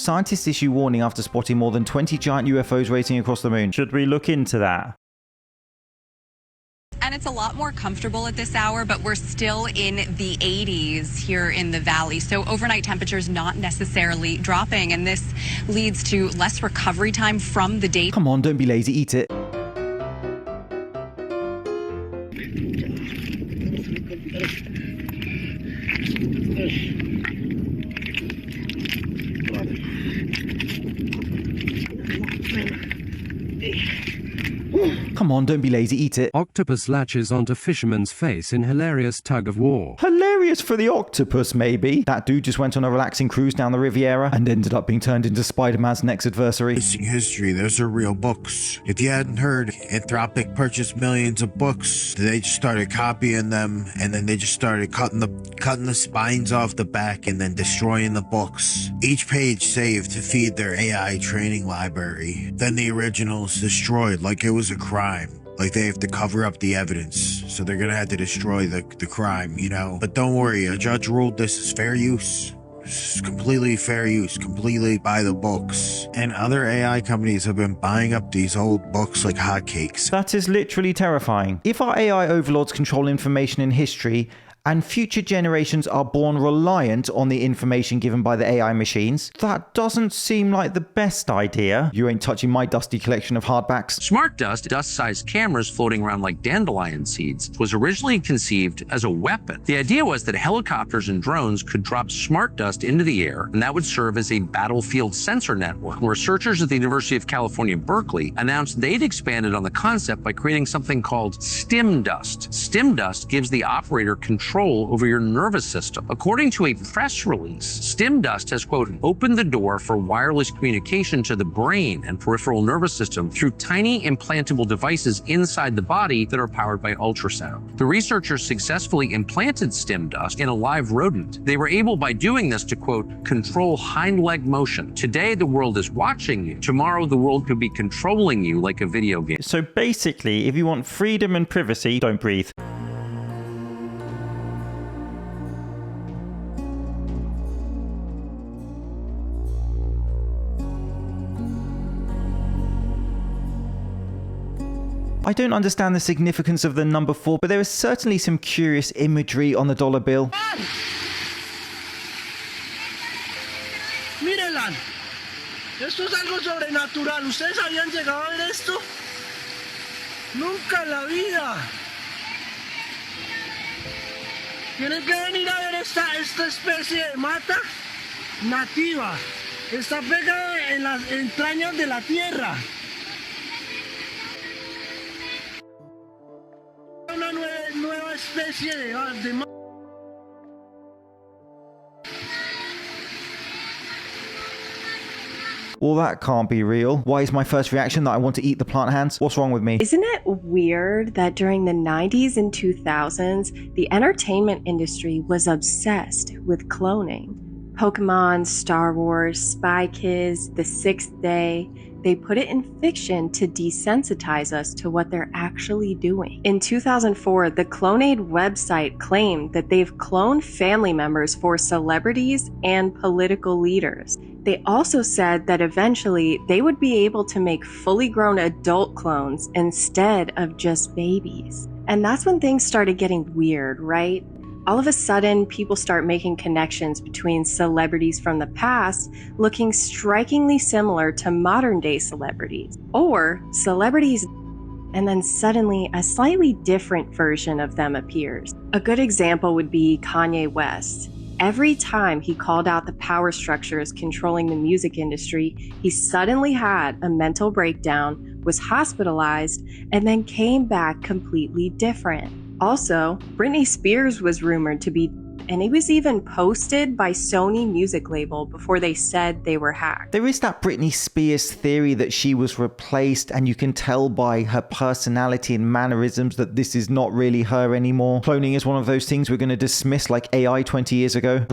scientists issue warning after spotting more than 20 giant UFOs racing across the moon. Should we look into that? And it's a lot more comfortable at this hour, but we're still in the 80s here in the valley. So overnight temperatures not necessarily dropping, and this leads to less recovery time from the day. Come on, don't be lazy, eat it. Come on, don't be lazy, eat it. Octopus latches onto fisherman's face in hilarious tug of war. Hilarious for the octopus, maybe. That dude just went on a relaxing cruise down the Riviera and ended up being turned into Spider-Man's next adversary. Missing history, those are real books. If you hadn't heard, Anthropic purchased millions of books. They just started copying them, and then they just started cutting the spines off the back and then destroying the books. Each page saved to feed their AI training library. Then the originals destroyed like it was a crime. Like they have to cover up the evidence, so they're gonna have to destroy the crime, you know? But don't worry, a judge ruled this is fair use. This is completely fair use, completely by the books. And other AI companies have been buying up these old books like hotcakes. That is literally terrifying. If our AI overlords control information in history, and future generations are born reliant on the information given by the AI machines, that doesn't seem like the best idea. You ain't touching my dusty collection of hardbacks. Smart dust, dust-sized cameras floating around like dandelion seeds, was originally conceived as a weapon. The idea was that helicopters and drones could drop smart dust into the air, and that would serve as a battlefield sensor network. Researchers at the University of California, Berkeley announced they'd expanded on the concept by creating something called Stim Dust. Stim Dust gives the operator control over your nervous system. According to a press release, Stim Dust has, quote, opened the door for wireless communication to the brain and peripheral nervous system through tiny implantable devices inside the body that are powered by ultrasound. The researchers successfully implanted Stim Dust in a live rodent. They were able, by doing this, to, quote, control hind leg motion. Today, the world is watching you. Tomorrow, the world could be controlling you like a video game. So basically, if you want freedom and privacy, don't breathe. I don't understand the significance of the number 4, but there is certainly some curious imagery on the dollar bill. Mírenla. Esto es algo sobrenatural. ¿Ustedes habían llegado a ver esto? Nunca en la vida. Tienen que venir a ver esta especie de mata nativa. Está pegada en las entrañas de la tierra. Una nueva especie de Well, that can't be real. Why is my first reaction that I want to eat the plant hands? What's wrong with me? Isn't it weird that during the 90s and 2000s, the entertainment industry was obsessed with cloning? Pokemon, Star Wars, Spy Kids, The Sixth Day, they put it in fiction to desensitize us to what they're actually doing. In 2004, the Clonaid website claimed that they've cloned family members for celebrities and political leaders. They also said that eventually they would be able to make fully grown adult clones instead of just babies. And that's when things started getting weird, right? All of a sudden, people start making connections between celebrities from the past looking strikingly similar to modern day celebrities, or celebrities, and then suddenly a slightly different version of them appears. A good example would be Kanye West. Every time he called out the power structures controlling the music industry, he suddenly had a mental breakdown, was hospitalized, and then came back completely different. Also, Britney Spears was rumored to be, and it was even posted by Sony music label before they said they were hacked. There is that Britney Spears theory that she was replaced, and you can tell by her personality and mannerisms that this is not really her anymore. Cloning is one of those things we're going to dismiss like AI 20 years ago.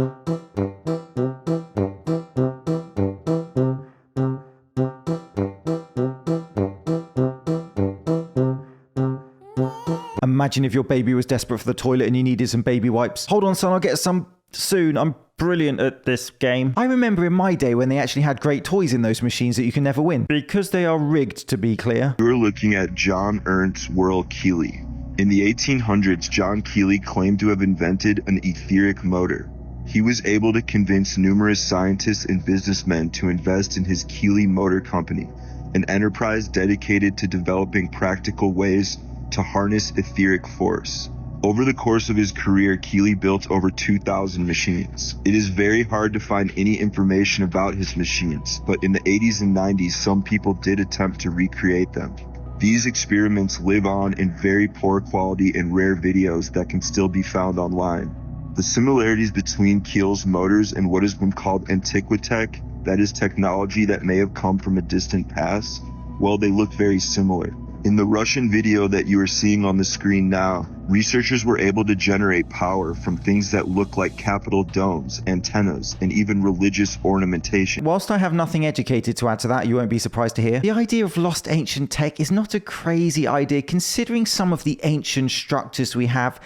Imagine if your baby was desperate for the toilet and you needed some baby wipes. Hold on, son, I'll get some soon. I'm brilliant at this game. I remember in my day when they actually had great toys in those machines that you can never win, because they are rigged, to be clear. We're looking at John Ernst Worrell Keely. In the 1800s, John Keely claimed to have invented an etheric motor. He was able to convince numerous scientists and businessmen to invest in his Keely Motor Company, an enterprise dedicated to developing practical ways to harness etheric force. Over the course of his career, Keely built over 2,000 machines. It is very hard to find any information about his machines, but in the 80s and 90s, some people did attempt to recreate them. These experiments live on in very poor quality and rare videos that can still be found online. The similarities between Keel's motors and what has been called Antiquitech, that is technology that may have come from a distant past, well, they look very similar. In the Russian video that you are seeing on the screen now, researchers were able to generate power from things that look like Capitol domes, antennas, and even religious ornamentation. Whilst I have nothing educated to add to that, you won't be surprised to hear, the idea of lost ancient tech is not a crazy idea considering some of the ancient structures we have,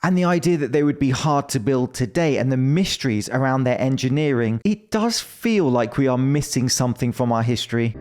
and the idea that they would be hard to build today and the mysteries around their engineering. It does feel like we are missing something from our history.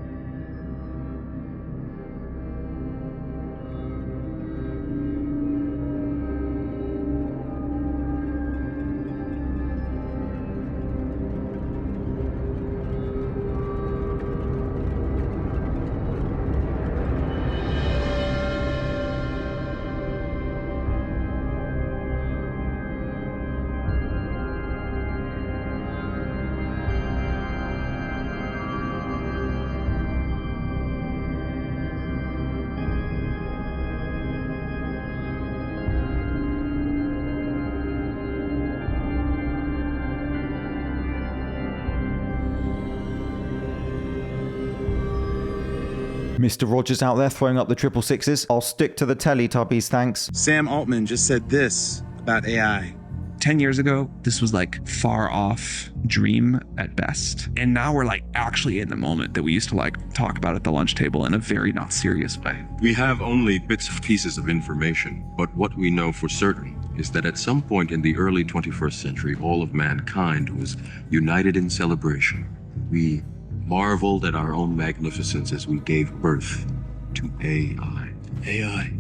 Mr. Rogers out there throwing up the 666s. I'll stick to the Teletubbies, thanks. Sam Altman just said this about AI. 10 years ago, this was like far off dream at best. And now we're like actually in the moment that we used to like talk about at the lunch table in a very not serious way. We have only bits and pieces of information, but what we know for certain is that at some point in the early 21st century, all of mankind was united in celebration. We marveled at our own magnificence as we gave birth to AI. AI.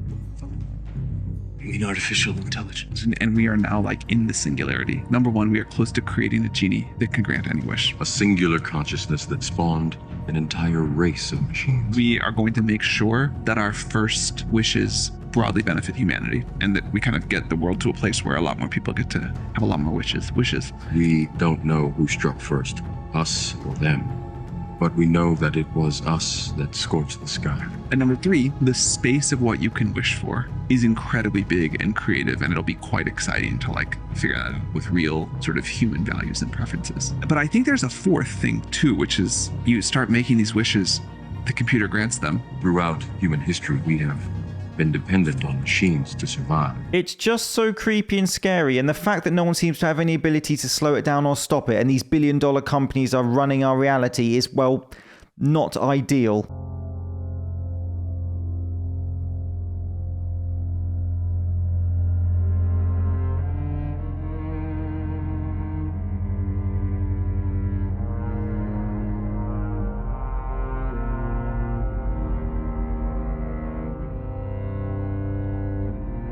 You mean artificial intelligence? And we are now like in the singularity. Number one, we are close to creating a genie that can grant any wish. A singular consciousness that spawned an entire race of machines. We are going to make sure that our first wishes broadly benefit humanity, and that we kind of get the world to a place where a lot more people get to have a lot more wishes. We don't know who struck first, us or them. But we know that it was us that scorched the sky. And number three, the space of what you can wish for is incredibly big and creative, and it'll be quite exciting to like figure that out with real sort of human values and preferences. But I think there's a fourth thing too, which is you start making these wishes, the computer grants them. Throughout human history, we have been dependent on machines to survive. It's just so creepy and scary, and the fact that no one seems to have any ability to slow it down or stop it, and these billion-dollar companies are running our reality is, well, not ideal.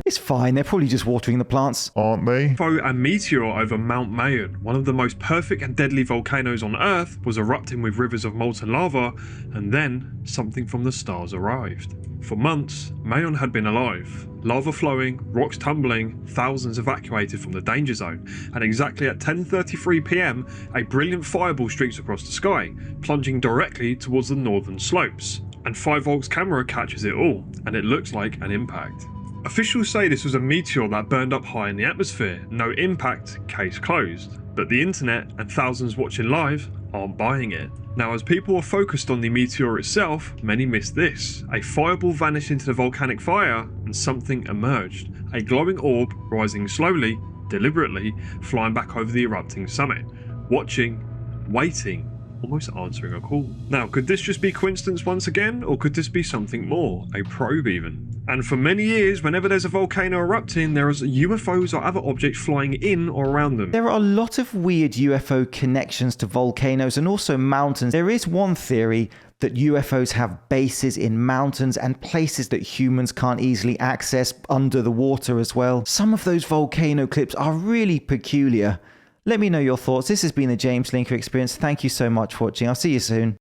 It's fine, they're probably just watering the plants. Aren't they? A meteor over Mount Mayon, one of the most perfect and deadly volcanoes on Earth, was erupting with rivers of molten lava, and then something from the stars arrived. For months, Mayon had been alive. Lava flowing, rocks tumbling, thousands evacuated from the danger zone, and exactly at 10:33 PM, a brilliant fireball streaks across the sky, plunging directly towards the northern slopes. And 5Volt's camera catches it all, and it looks like an impact. Officials say this was a meteor that burned up high in the atmosphere. No impact, case closed. But the internet and thousands watching live aren't buying it. Now, as people were focused on the meteor itself, many missed this. A fireball vanished into the volcanic fire and something emerged. A glowing orb rising slowly, deliberately, flying back over the erupting summit. Watching, waiting, almost answering a call. Now, could this just be coincidence once again, or could this be something more? A probe even? And for many years, whenever there's a volcano erupting, there is UFOs or other objects flying in or around them. There are a lot of weird UFO connections to volcanoes and also mountains. There is one theory that UFOs have bases in mountains and places that humans can't easily access under the water as well. Some of those volcano clips are really peculiar. Let me know your thoughts. This has been the James Linker Experience. Thank you so much for watching. I'll see you soon.